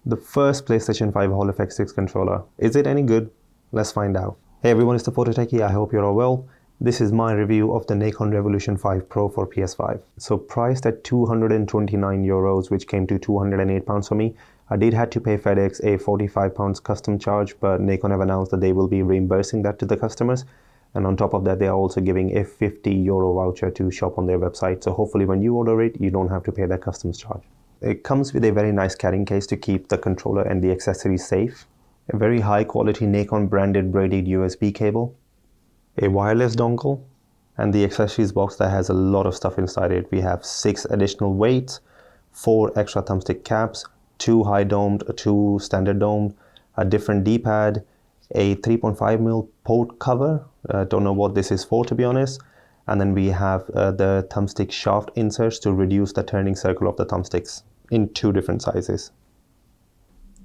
The first PlayStation 5 Hall Effect 6 controller. Is it any good? Let's find out. Hey everyone, it's the Photo Techie. I hope you're all well. This is my review of the Nacon Revolution 5 Pro for PS5. So priced at €229, which came to £208 for me. I did have to pay FedEx a £45 custom charge, but Nacon have announced that they will be reimbursing that to the customers. And on top of that, they are also giving a €50 voucher to shop on their website. So hopefully when you order it, you don't have to pay that customs charge. It comes with a very nice carrying case to keep the controller and the accessories safe. A very high quality Nacon branded braided USB cable. A wireless dongle. And the accessories box that has a lot of stuff inside it. We have 6 additional weights, 4 extra thumbstick caps, 2 high domed, 2 standard domed, a different D-pad, a 3.5mm port cover. Don't know what this is for, to be honest. And then we have the thumbstick shaft inserts to reduce the turning circle of the thumbsticks in 2 different sizes.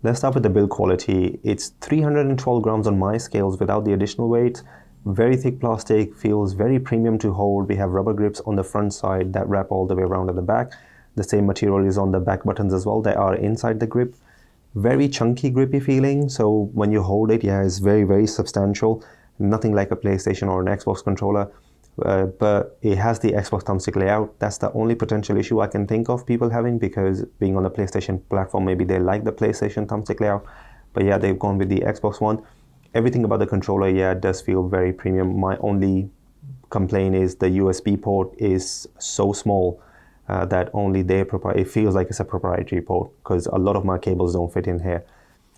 Let's start with the build quality. It's 312 grams on my scales without the additional weight. Very thick plastic, feels very premium to hold. We have rubber grips on the front side that wrap all the way around at the back. The same material is on the back buttons as well. They are inside the grip. Very chunky, grippy feeling. So when you hold it, yeah, it's very, very substantial. Nothing like a PlayStation or an Xbox controller. But it has the Xbox thumbstick layout. That's the only potential issue I can think of people having, because being on the PlayStation platform, maybe they like the PlayStation thumbstick layout. But yeah, they've gone with the Xbox one. Everything about the controller, yeah, does feel very premium. My only complaint is the USB port is so small that only it feels like it's a proprietary port, because a lot of my cables don't fit in here.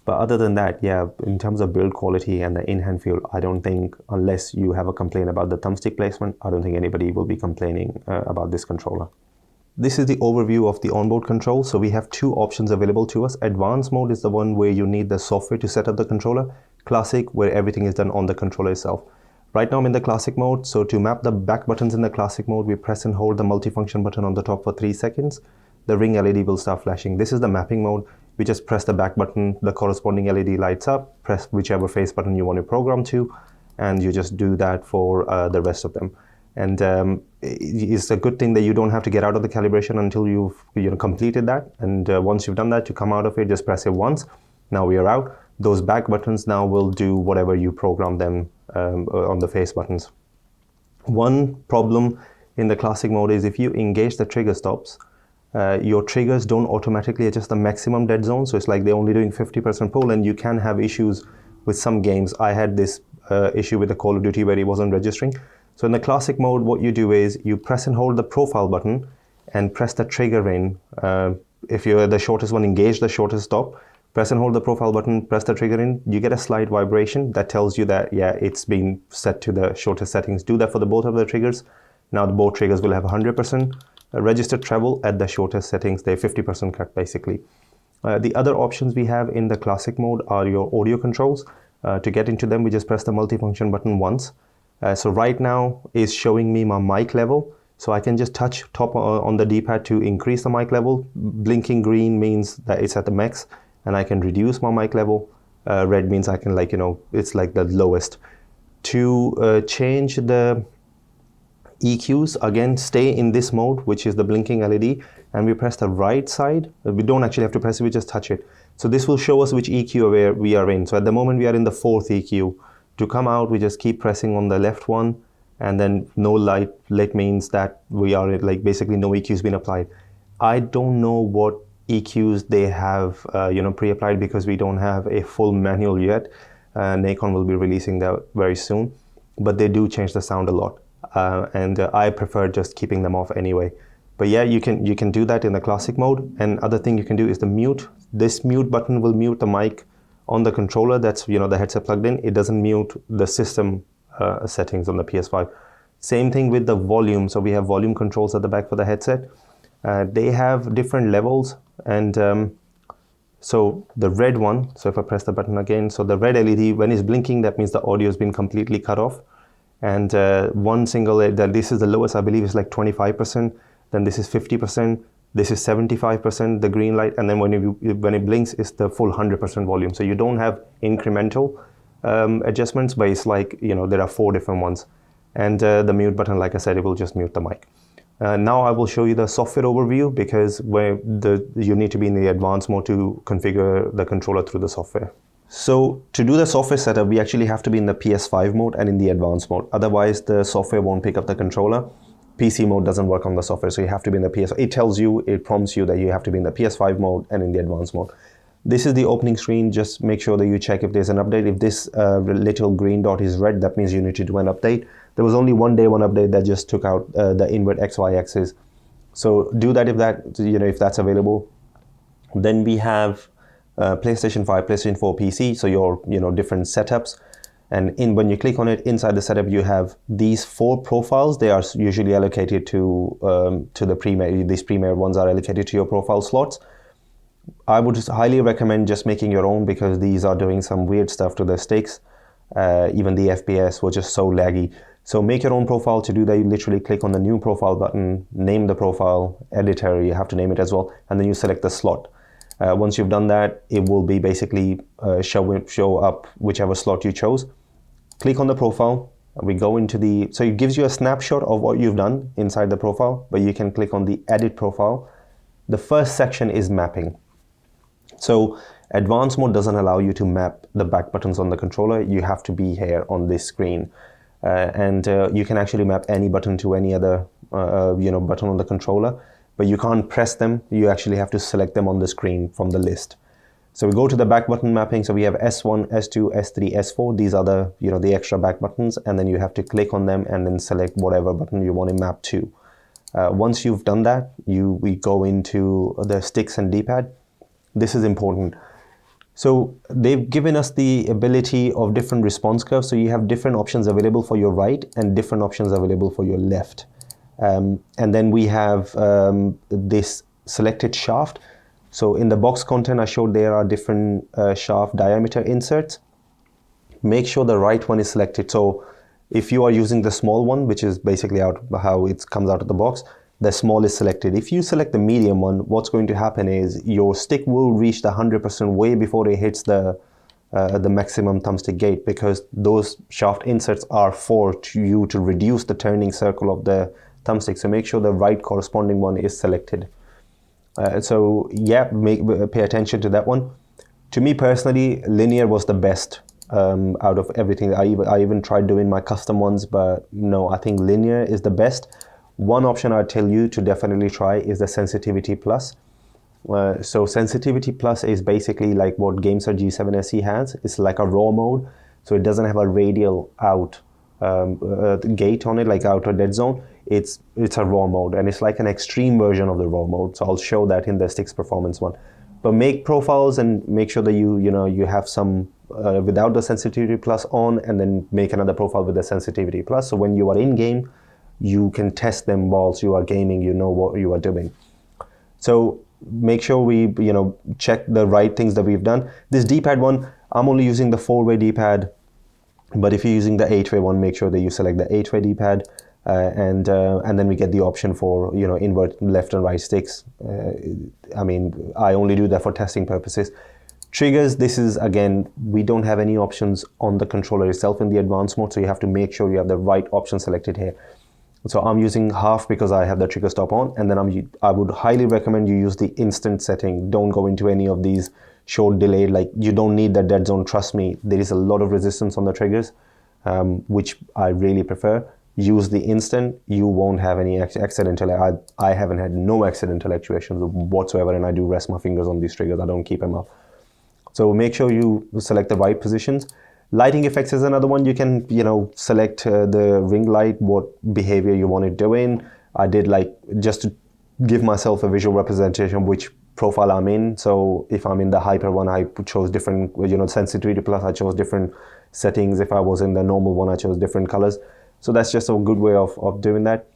But other than that, yeah, in terms of build quality and the in-hand feel, I don't think, unless you have a complaint about the thumbstick placement, I don't think anybody will be complaining about this controller. This is the overview of the onboard control. So we have 2 options available to us. Advanced mode is the one where you need the software to set up the controller. Classic, where everything is done on the controller itself. Right now I'm in the classic mode. So to map the back buttons in the classic mode, we press and hold the multifunction button on the top for 3 seconds. The ring LED will start flashing. This is the mapping mode. We just press the back button, the corresponding LED lights up, press whichever face button you want to program to, and you just do that for the rest of them. And it's a good thing that you don't have to get out of the calibration until you've completed that. And once you've done that, you come out of it, just press it once. Now we are out. Those back buttons now will do whatever you program them on the face buttons. One problem in the classic mode is if you engage the trigger stops, your triggers don't automatically adjust the maximum dead zone. So it's like they're only doing 50% pull, and you can have issues with some games. I had this issue with the Call of Duty where it wasn't registering. So in the classic mode, what you do is you press and hold the profile button and press the trigger in. If you're the shortest one, engage the shortest stop, press and hold the profile button, press the trigger in, you get a slight vibration that tells you that, yeah, it's been set to the shortest settings. Do that for the both of the triggers. Now the both triggers will have 100% registered treble at the shortest settings. They're 50% cut basically. The other options we have in the classic mode are your audio controls. To get into them, we just press the multifunction button once. So right now is showing me my mic level. So I can just touch top on the D-pad to increase the mic level. Blinking green means that it's at the max, and I can reduce my mic level. Red means I can, it's like the lowest. To change the EQs, again, stay in this mode, which is the blinking LED, and we press the right side. We don't actually have to press it, we just touch it. So this will show us which EQ we are in. So at the moment we are in the 4th EQ. To come out, we just keep pressing on the left one, and then no light means that we are basically no EQ has been applied. I don't know what EQs they have pre-applied, because we don't have a full manual yet. Nacon will be releasing that very soon, but they do change the sound a lot. And I prefer just keeping them off anyway. But yeah, you can do that in the classic mode. And other thing you can do is the mute. This mute button will mute the mic on the controller. That's the headset plugged in. It doesn't mute the system settings on the PS5. Same thing with the volume. So we have volume controls at the back for the headset. They have different levels, and so the red one. So if I press the button again, so the red LED, when it's blinking, that means the audio has been completely cut off. And one single, this is the lowest, I believe it's like 25%. Then this is 50%. This is 75%, the green light. And then when it blinks, it's the full 100% volume. So you don't have incremental adjustments, but it's like, there are 4 different ones. And the mute button, like I said, it will just mute the mic. Now I will show you the software overview, because you need to be in the advanced mode to configure the controller through the software. So to do the software setup, we actually have to be in the PS5 mode and in the advanced mode. Otherwise, the software won't pick up the controller. PC mode doesn't work on the software, so you have to be in the PS. It prompts you that you have to be in the PS5 mode and in the advanced mode. This is the opening screen. Just make sure that you check if there's an update. If this little green dot is red, that means you need to do an update. There was only one update that just took out the invert XY axis. So do that if that's available. Then we have PlayStation 5, PlayStation 4, PC. So your different setups. And when you click on it, inside the setup, you have these 4 profiles. They are usually allocated to the Premiere. These Premiere ones are allocated to your profile slots. I would just highly recommend just making your own, because these are doing some weird stuff to the sticks. Even the FPS was just so laggy. So make your own profile. To do that, you literally click on the new profile button, name the profile, editor, you have to name it as well, and then you select the slot. Once you've done that, it will be basically show up whichever slot you chose. Click on the profile. We go into so it gives you a snapshot of what you've done inside the profile, but you can click on the edit profile. The first section is mapping. So advanced mode doesn't allow you to map the back buttons on the controller. You have to be here on this screen. And you can actually map any button to any other button on the controller, but you can't press them. You actually have to select them on the screen from the list. So we go to the back button mapping. So we have S1, S2, S3, S4. These are the extra back buttons, and then you have to click on them and then select whatever button you want to map to. Once you've done that, we go into the sticks and D-pad. This is important. So they've given us the ability of different response curves. So you have different options available for your right and different options available for your left. And then we have this selected shaft. So in the box content I showed, there are different shaft diameter inserts. Make sure the right one is selected. So if you are using the small one, which is basically how it comes out of the box, the small is selected. If you select the medium one, what's going to happen is your stick will reach the 100% way before it hits the maximum thumbstick gate, because those shaft inserts are for you to reduce the turning circle of the thumbstick. So make sure the right corresponding one is selected. So yeah, pay attention to that one. To me personally, linear was the best out of everything. I even tried doing my custom ones, but no, I think linear is the best. One option I'd tell you to definitely try is the sensitivity plus. So sensitivity plus is basically like what GameSir G7 SE has. It's like a raw mode, so it doesn't have a radial out gate on it, like out or dead zone. It's a raw mode, and it's like an extreme version of the raw mode. So I'll show that in the sticks performance one. But make profiles and make sure that you have some without the sensitivity plus on, and then make another profile with the sensitivity plus. So when you are in game, you can test them whilst you are gaming. You know what you are doing. So make sure we check the right things that we've done. This D-pad one, I'm only using the 4-way D-pad, but if you're using the 8-way one, make sure that you select the 8-way D-pad, and then we get the option for invert left and right sticks. I mean, I only do that for testing purposes. Triggers, this is again, we don't have any options on the controller itself in the advanced mode, so you have to make sure you have the right option selected here. So I'm using half because I have the trigger stop on, and then I would highly recommend you use the instant setting. Don't go into any of these short delay, like you don't need that dead zone. Trust me, there is a lot of resistance on the triggers, which I really prefer. Use the instant, you won't have any accidental. I haven't had no accidental actuations whatsoever, and I do rest my fingers on these triggers. I don't keep them up. So make sure you select the right positions. Lighting effects is another one. You can, select the ring light, what behavior you want it doing. I did just to give myself a visual representation of which profile I'm in. So if I'm in the hyper one, I chose different, sensitivity plus, I chose different settings. If I was in the normal one, I chose different colors. So that's just a good way of doing that.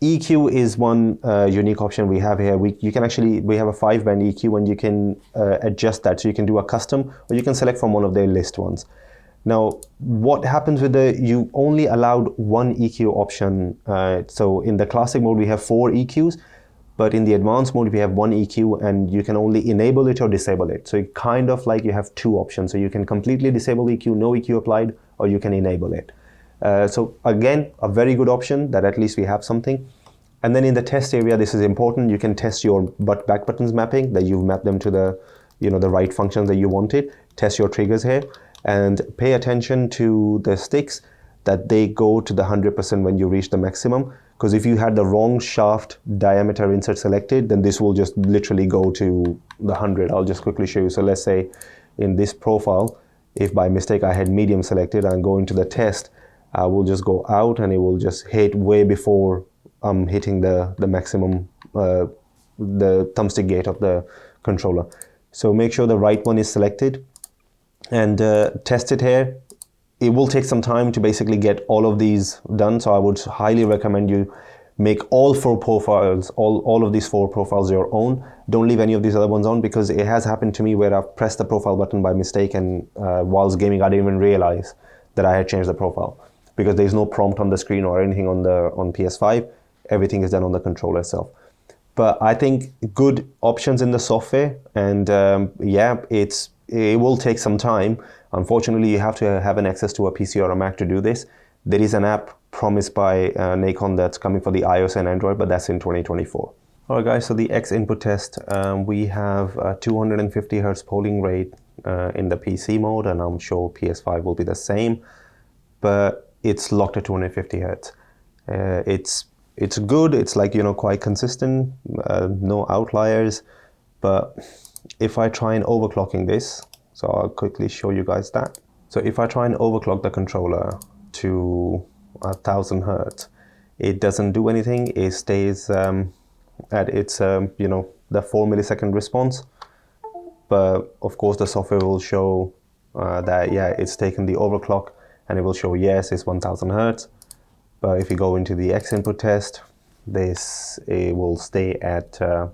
EQ is one unique option we have here. We have a 5-band EQ, and you can adjust that. So you can do a custom, or you can select from one of their list ones. Now, what happens with you only allowed one EQ option. So in the classic mode, we have 4 EQs, but in the advanced mode, we have 1 EQ, and you can only enable it or disable it. So it kind of like you have 2 options. So you can completely disable EQ, no EQ applied, or you can enable it. So again, a very good option that at least we have something. And then in the test area, this is important. You can test your back buttons mapping, that you've mapped them to the, the right functions that you wanted. Test your triggers here and pay attention to the sticks, that they go to the 100% when you reach the maximum. Because if you had the wrong shaft diameter insert selected, then this will just literally go to the 100. I'll just quickly show you. So let's say in this profile, if by mistake I had medium selected and go into the test, I will just go out and it will just hit way before I'm hitting the maximum, the thumbstick gate of the controller. So make sure the right one is selected and test it here. It will take some time to basically get all of these done. So I would highly recommend you make all 4 profiles, all of these 4 profiles your own. Don't leave any of these other ones on, because it has happened to me where I've pressed the profile button by mistake, and whilst gaming I didn't even realize that I had changed the profile, because there's no prompt on the screen or anything on PS5. Everything is done on the controller itself. But I think good options in the software, and yeah, it will take some time. Unfortunately, you have to have an access to a PC or a Mac to do this. There is an app promised by Nacon that's coming for the iOS and Android, but that's in 2024. All right, guys, so the X input test, we have 250 Hertz polling rate in the PC mode, and I'm sure PS5 will be the same, but it's locked at 250 Hertz. It's good, it's like, quite consistent, no outliers. But if I try and overclocking this, so I'll quickly show you guys that. So if I try and overclock the controller to 1000 Hertz, it doesn't do anything. It stays at its, the 4 millisecond response. But of course the software will show that, yeah, it's taken the overclock, and it will show, yes, it's 1000 Hertz. But if you go into the X input test, it will stay at 4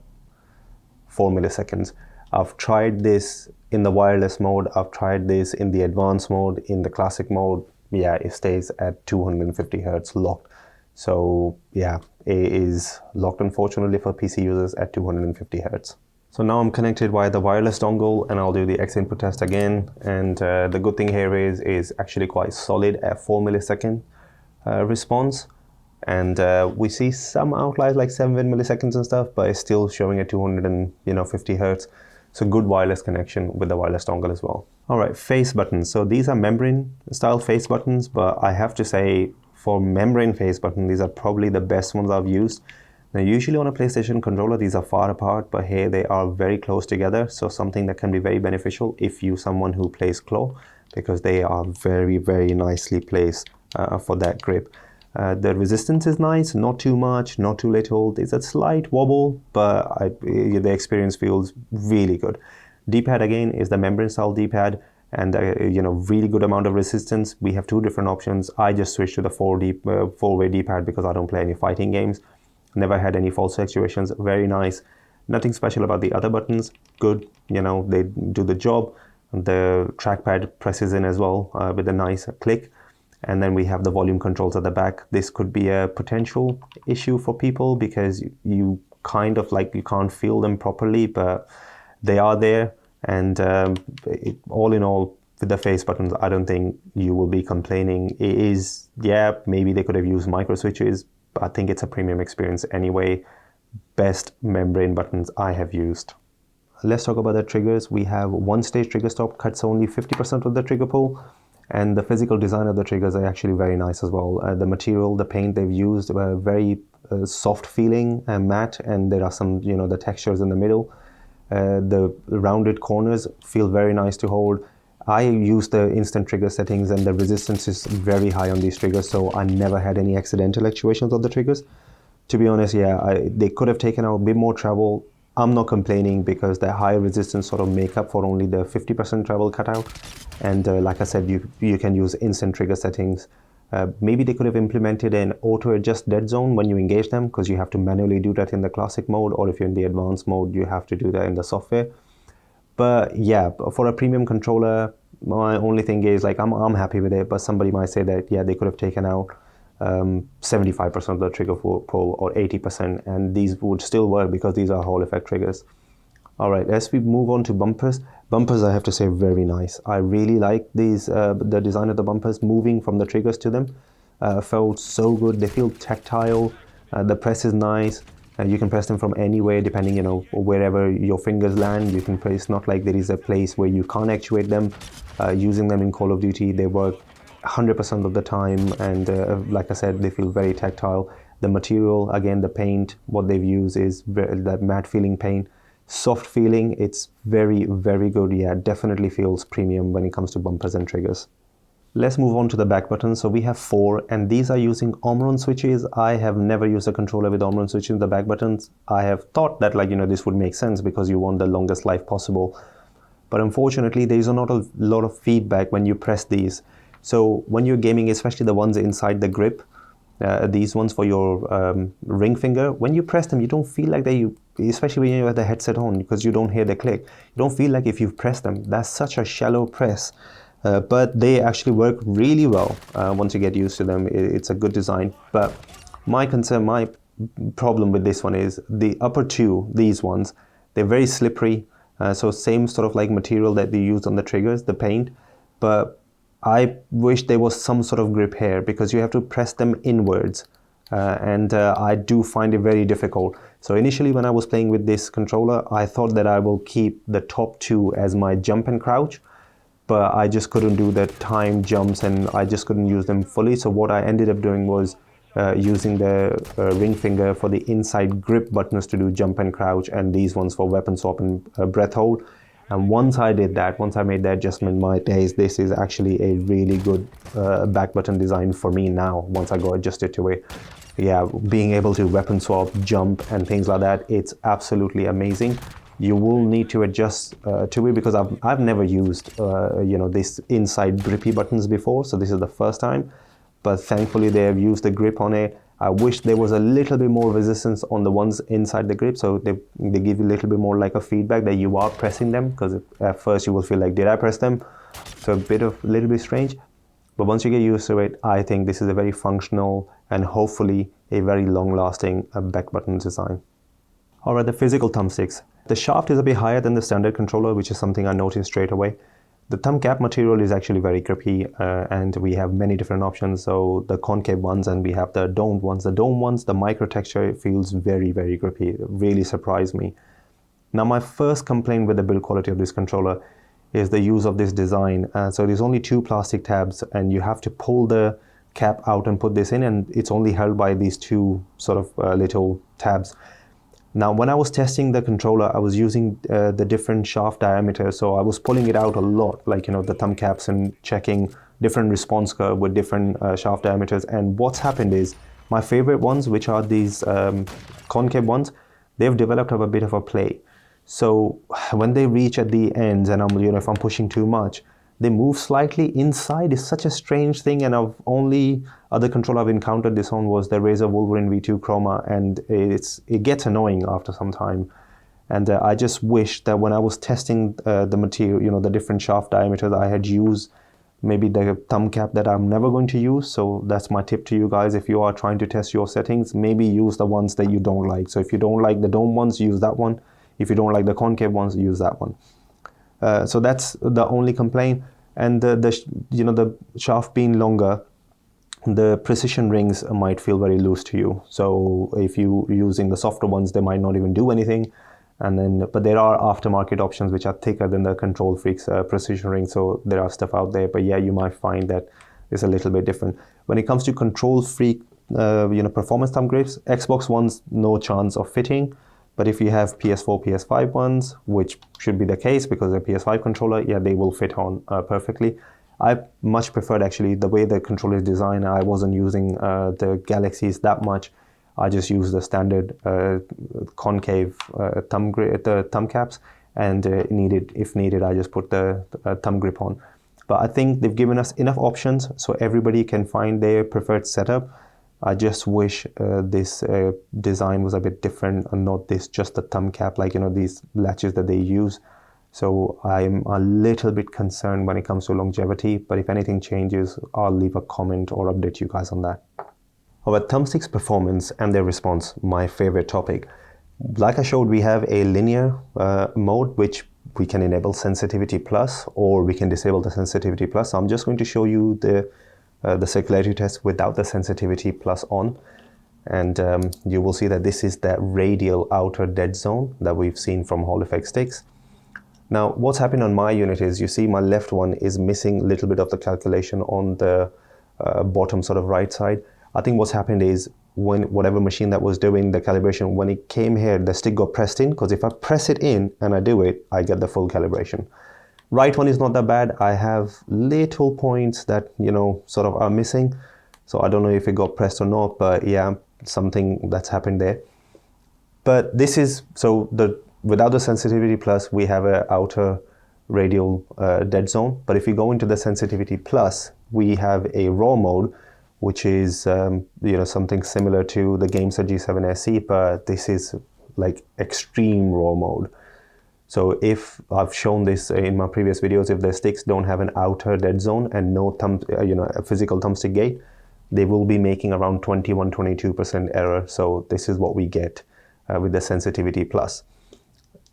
milliseconds. I've tried this in the wireless mode. I've tried this in the advanced mode. In the classic mode, yeah, it stays at 250 Hertz locked. So yeah, it is locked, unfortunately, for PC users at 250 Hertz. So now I'm connected via the wireless dongle, and I'll do the X input test again. And the good thing here is actually quite solid at 4 millisecond response. And we see some outliers like 7 milliseconds and stuff, but it's still showing at 250 Hertz. So good wireless connection with the wireless dongle as well. All right, face buttons. So these are membrane style face buttons, but I have to say, for membrane face button, these are probably the best ones I've used. Now, usually on a PlayStation controller, these are far apart, but here they are very close together. So something that can be very beneficial if you're someone who plays claw, because they are very, very nicely placed for that grip. The resistance is nice, not too much, not too little. There's a slight wobble, but the experience feels really good. D-pad again is the membrane style D-pad, and really good amount of resistance. We have 2 different options. I just switched to the 4-way D-pad because I don't play any fighting games. Never had any fault situations. Very nice. Nothing special about the other buttons. Good, they do the job. The trackpad presses in as well with a nice click. And then we have the volume controls at the back. This could be a potential issue for people because you kind of you can't feel them properly, but they are there. And all in all, with the face buttons, I don't think you will be complaining. It is, yeah, maybe they could have used micro switches, but I think it's a premium experience anyway. Best membrane buttons I have used. Let's talk about the triggers. We have one stage trigger stop, cuts only 50% of the trigger pull. And the physical design of the triggers are actually very nice as well. The material, the paint they've used, were very soft feeling and matte, and there are some, the textures in the middle. The rounded corners feel very nice to hold. I use the instant trigger settings, and the resistance is very high on these triggers, so I never had any accidental actuations of the triggers. To be honest, yeah, they could have taken out a bit more travel. I'm not complaining because the high resistance sort of make up for only the 50% travel cutout. And like I said, you can use instant trigger settings. Maybe they could have implemented an auto adjust dead zone when you engage them, because you have to manually do that in the classic mode, or if you're in the advanced mode, you have to do that in the software. But yeah, for a premium controller, my only thing is I'm happy with it, but somebody might say that, yeah, they could have taken out 75% of the trigger pull or 80%, and these would still work because these are Hall effect triggers. All right, as we move on to bumpers. Bumpers, I have to say, very nice. I really like these, the design of the bumpers, moving from the triggers to them. Felt so good. They feel tactile. The press is nice. You can press them from anywhere, depending, wherever your fingers land. You can press. Not like there is a place where you can't actuate them. Using them in Call of Duty, they work 100% of the time, and like I said, they feel very tactile. The material, again, the paint, what they've used is that matte feeling paint. Soft feeling, it's very, very good. Yeah, definitely feels premium when it comes to bumpers and triggers. Let's move on to the back buttons. So we have 4, and these are using omron switches. I have never used a controller with omron switches in the back buttons. I have thought that, this would make sense because you want the longest life possible. But unfortunately, there is not a lot of feedback when you press these. So when you're gaming, especially the ones inside the grip, these ones for your ring finger, when you press them, you don't feel like especially when you have the headset on, because you don't hear the click. You don't feel like if you've pressed them. That's such a shallow press. But they actually work really well once you get used to them. It's a good design. But my problem with this one is the upper two, these ones, they're very slippery. So same sort of like material that they use on the triggers, the paint. But I wish there was some sort of grip here, because you have to press them inwards. And I do find it very difficult. So initially when I was playing with this controller, I thought that I will keep the top 2 as my jump and crouch. But I just couldn't do the time jumps, and I just couldn't use them fully. So what I ended up doing was using the ring finger for the inside grip buttons to do jump and crouch, and these ones for weapon swap and breath hold. And once I did that, once I made that adjustment, my days, this is actually a really good back button design for me now, once I got adjusted to it. Yeah, being able to weapon swap, jump, and things like that, it's absolutely amazing. You will need to adjust to it, because I've never used this inside grippy buttons before, so this is the first time. But thankfully they have used the grip on it. I wish there was a little bit more resistance on the ones inside the grip, so they give you a little bit more like a feedback that you are pressing them, because at first you will feel like, did I press them? So a little bit strange. But once you get used to it, I think this is a very functional and hopefully a very long-lasting back button design. Alright, the physical thumbsticks. The shaft is a bit higher than the standard controller, which is something I noticed straight away. The thumb cap material is actually very grippy, and we have many different options. So the concave ones, and we have the domed ones. The dome ones, the micro texture, feels very, very grippy. It really surprised me. Now, my first complaint with the build quality of this controller is the use of this design. So there's only 2 plastic tabs, and you have to pull the cap out and put this in, and it's only held by these 2 sort of little tabs. Now, when I was testing the controller, I was using the different shaft diameter, so I was pulling it out a lot, like, the thumb caps, and checking different response curve with different shaft diameters. And what's happened is, my favorite ones, which are these concave ones, they've developed a bit of a play. So when they reach at the ends, and if I'm pushing too much, they move slightly inside. It's such a strange thing, and other controller I've encountered this on was the Razer Wolverine V2 Chroma, and it gets annoying after some time. And I just wish that when I was testing the material, the different shaft diameters, I had used maybe the thumb cap that I'm never going to use. So that's my tip to you guys. If you are trying to test your settings, maybe use the ones that you don't like. So if you don't like the dome ones, use that one. If you don't like the concave ones, use that one. So that's the only complaint. And the shaft being longer, the precision rings might feel very loose to you. So if you're using the softer ones, they might not even do anything. But there are aftermarket options which are thicker than the Control Freak's precision ring. So there are stuff out there. But yeah, you might find that it's a little bit different. When it comes to Control Freak, performance thumb grips, Xbox ones, no chance of fitting. But if you have PS4, PS5 ones, which should be the case because the PS5 controller, yeah, they will fit on perfectly. I much preferred actually the way the controller is designed. I wasn't using the Galaxies that much. I just used the standard concave thumb caps, and if needed, I just put the thumb grip on. But I think they've given us enough options so everybody can find their preferred setup. I just wish this design was a bit different and not just the thumb cap, like, these latches that they use. So I'm a little bit concerned when it comes to longevity, but if anything changes, I'll leave a comment or update you guys on that. Our thumbsticks performance and their response, my favorite topic. Like I showed, we have a linear mode, which we can enable sensitivity plus, or we can disable the sensitivity plus. So I'm just going to show you the circularity test without the sensitivity plus on. And you will see that this is that radial outer dead zone that we've seen from Hall effect sticks. Now, what's happened on my unit is, you see my left one is missing a little bit of the calculation on the bottom sort of right side. I think what's happened is, when whatever machine that was doing the calibration, when it came here, the stick got pressed in, because if I press it in and I do it, I get the full calibration. Right one is not that bad. I have little points that, you know, sort of are missing. So I don't know if it got pressed or not, but yeah, something that's happened there. But this is, so without the sensitivity plus, we have an outer radial dead zone. But if you go into the sensitivity plus, we have a raw mode, which is you know, something similar to the GameSet G7 SE, but this is like extreme raw mode. So if I've shown this in my previous videos, if the sticks don't have an outer dead zone and no you know, a physical thumbstick gate, they will be making around 21-22% error. So this is what we get with the sensitivity plus.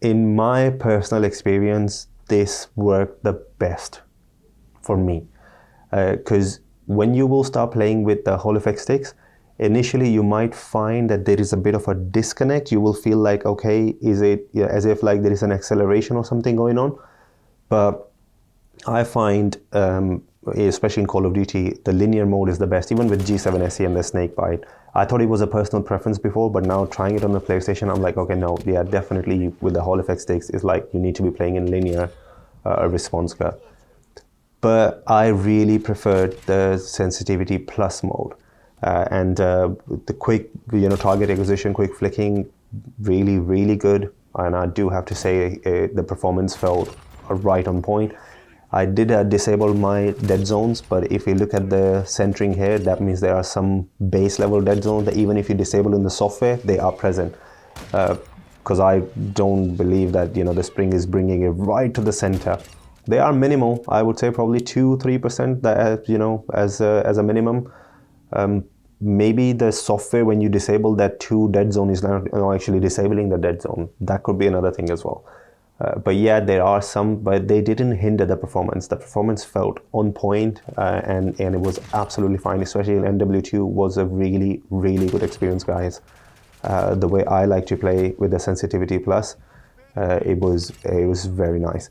In my personal experience, this worked the best for me, because when you will start playing with the Hall effect sticks, initially you might find that there is a bit of a disconnect. You will feel like, okay, is it, you know, as if like there is an acceleration or something going on. But I find, especially in Call of Duty, the linear mode is the best, even with G7 SE and the Snakebite. I thought it was a personal preference before, but now trying it on the PlayStation, I'm like, okay, no, yeah, definitely with the Hall effect sticks, it's like you need to be playing in linear response curve. But I really preferred the sensitivity plus mode, and the quick, you know, target acquisition, quick flicking, really, really good. And I do have to say, the performance felt right on point. I did disable my dead zones, but if you look at the centering here, that means there are some base level dead zones that even if you disable in the software, they are present. Because I don't believe that, you know, the spring is bringing it right to the center. They are minimal. I would say probably 2-3% that, you know, as a minimum. Maybe the software, when you disable that 2 dead zone, is not, you know, actually disabling the dead zone. That could be another thing as well. But yeah, there are some, but they didn't hinder the performance. The performance felt on point, and it was absolutely fine. Especially in MW2 was a really, really good experience, guys. The way I like to play with the sensitivity plus, it was very nice.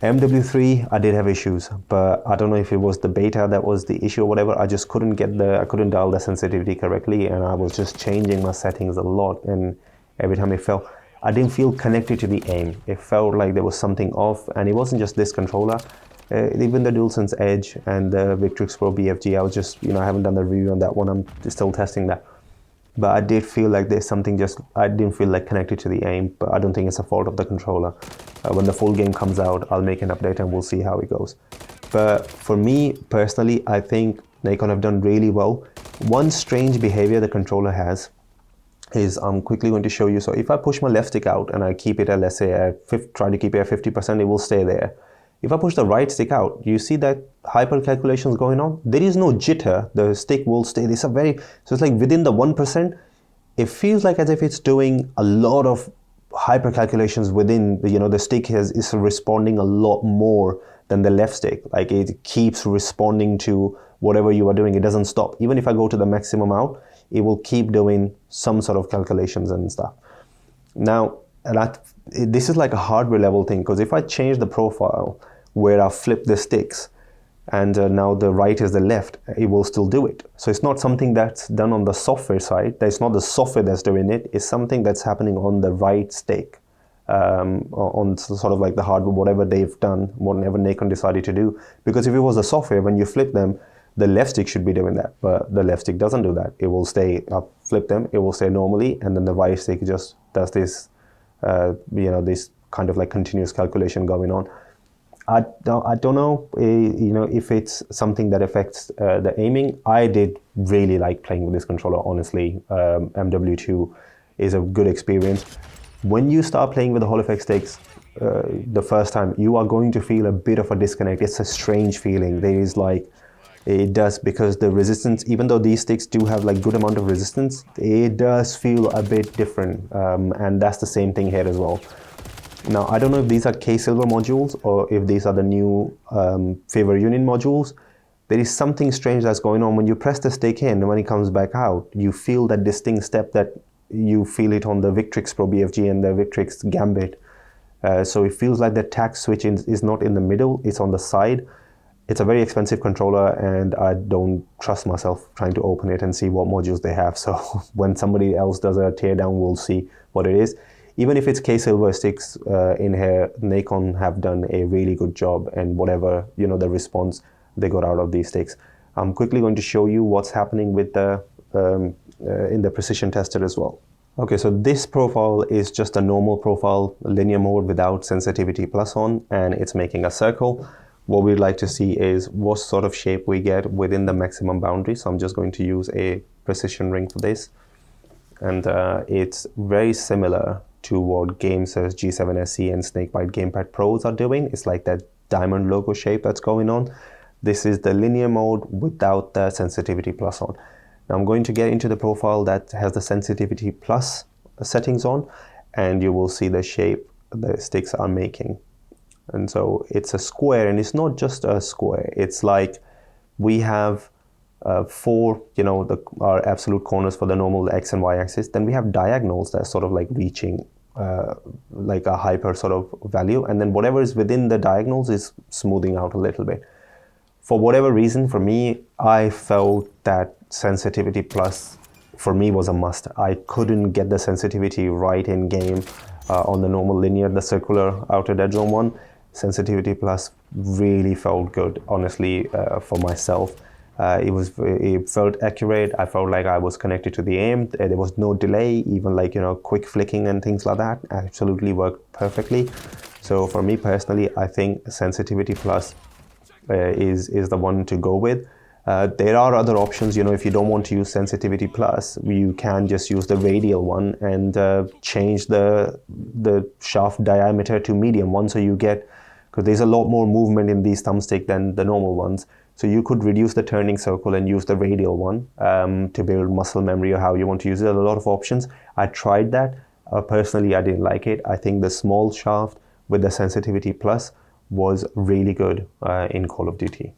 MW3, I did have issues, but I don't know if it was the beta that was the issue or whatever. I just couldn't couldn't dial the sensitivity correctly, and I was just changing my settings a lot, and every time it felt, I didn't feel connected to the aim. It felt like there was something off, and it wasn't just this controller. Even the DualSense Edge and the Victrix Pro BFG, I was just, you know, I haven't done the review on that one. I'm still testing that. But I did feel like there's something I didn't feel like connected to the aim, but I don't think it's a fault of the controller. When the full game comes out, I'll make an update and we'll see how it goes. But for me, personally, I think Nacon have done really well. One strange behavior the controller has is, I'm quickly going to show you. So if I push my left stick out and I keep it at, let's say, try to keep it at 50%, it will stay there. If I push the right stick out, you see that hyper calculations going on? There is no jitter, the stick will stay. This is so it's like within the 1%, it feels like as if it's doing a lot of hyper calculations within, you know, the stick is responding a lot more than the left stick. Like it keeps responding to whatever you are doing, it doesn't stop. Even if I go to the maximum out, it will keep doing some sort of calculations and stuff. Now, this is like a hardware level thing, because if I change the profile where I flip the sticks and now the right is the left, it will still do it. So it's not something that's done on the software side. It's not the software that's doing it. It's something that's happening on the right stick, on sort of like the hardware, whatever they've done, whatever Nacon decided to do. Because if it was the software, when you flip them, the left stick should be doing that, but the left stick doesn't do that. It will stay, I'll flip them, it will stay normally, and then the right stick just does this, you know, this kind of like continuous calculation going on. I don't know, you know, if it's something that affects the aiming. I did really like playing with this controller, honestly. MW2 is a good experience. When you start playing with the Hall effect sticks the first time, you are going to feel a bit of a disconnect. It's a strange feeling. There is like, it does, because the resistance, even though these sticks do have like good amount of resistance, it does feel a bit different, and that's the same thing here as well. Now, I don't know if these are K-Silver modules or if these are the new Favor Union modules, there is something strange that's going on. When you press the stick in and when it comes back out, you feel that distinct step that you feel it on the Victrix Pro BFG and the Victrix Gambit. So it feels like the tact switch is not in the middle, it's on the side. It's a very expensive controller and I don't trust myself trying to open it and see what modules they have. So when somebody else does a teardown, we'll see what it is. Even if it's K-Silver sticks in here, Nacon have done a really good job, and whatever, the response they got out of these sticks. I'm quickly going to show you what's happening with the in the precision tester as well. Okay, so this profile is just a normal profile, linear mode without sensitivity plus on, and it's making a circle. What we'd like to see is what sort of shape we get within the maximum boundary. So I'm just going to use a precision ring for this. And it's very similar to what GameSys G7 SE and Snakebite Gamepad Pros are doing. It's like that diamond logo shape that's going on. This is the linear mode without the sensitivity plus on. Now I'm going to get into the profile that has the sensitivity plus settings on, and you will see the shape the sticks are making. And so it's a square, and it's not just a square. It's like we have four, our absolute corners for the normal X and Y axis. Then we have diagonals that's sort of like reaching like a hyper sort of value. And then whatever is within the diagonals is smoothing out a little bit. For whatever reason, for me, I felt that sensitivity plus for me was a must. I couldn't get the sensitivity right in game on the normal linear, the circular outer dead zone one. Sensitivity plus really felt good, honestly, for myself. It felt accurate. I felt like I was connected to the aim. There was no delay, even like, quick flicking and things like that absolutely worked perfectly. So for me personally, I think sensitivity plus is the one to go with. There are other options, if you don't want to use sensitivity plus, you can just use the radial one and change the shaft diameter to medium one, so you get, because there's a lot more movement in these thumbstick than the normal ones. So you could reduce the turning circle and use the radial one to build muscle memory or how you want to use it. A lot of options. I tried that. Personally, I didn't like it. I think the small shaft with the sensitivity plus was really good in Call of Duty.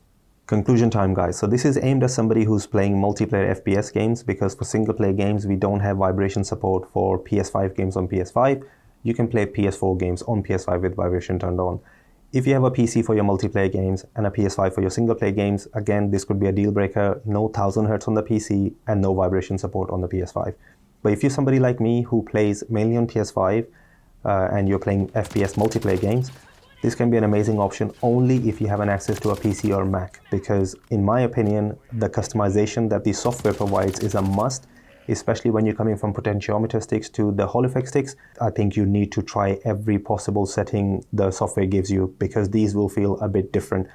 Conclusion time, guys. So this is aimed at somebody who's playing multiplayer FPS games, because for single player games, we don't have vibration support for PS5 games on PS5. You can play PS4 games on PS5 with vibration turned on. If you have a PC for your multiplayer games and a PS5 for your single player games, again, this could be a deal breaker. No 1000 Hz on the PC and no vibration support on the PS5. But if you're somebody like me who plays mainly on PS5 and you're playing FPS multiplayer games, this can be an amazing option only if you have an access to a PC or Mac, because in my opinion, the customization that the software provides is a must, especially when you're coming from potentiometer sticks to the Hall effect sticks. I think you need to try every possible setting the software gives you, because these will feel a bit different.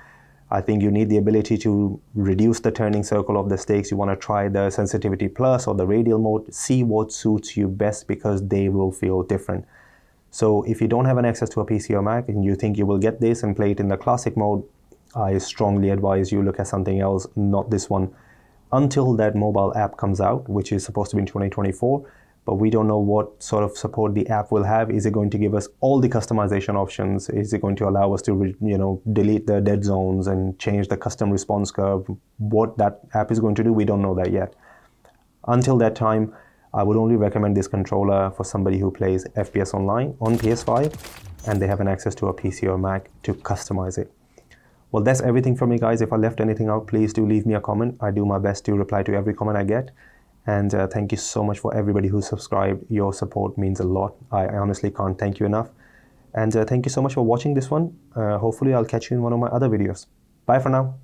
I think you need the ability to reduce the turning circle of the sticks. You want to try the sensitivity plus or the radial mode, see what suits you best, because they will feel different. So if you don't have an access to a PC or Mac and you think you will get this and play it in the classic mode, I strongly advise you look at something else, not this one, until that mobile app comes out, which is supposed to be in 2024. But we don't know what sort of support the app will have. Is it going to give us all the customization options? Is it going to allow us to, delete the dead zones and change the custom response curve? What that app is going to do, we don't know that yet. Until that time, I would only recommend this controller for somebody who plays FPS online on PS5 and they have an access to a PC or Mac to customize it. Well, that's everything from me, guys. If I left anything out, please do leave me a comment. I do my best to reply to every comment I get. And thank you so much for everybody who subscribed. Your support means a lot. I honestly can't thank you enough. And thank you so much for watching this one. Hopefully I'll catch you in one of my other videos. Bye for now.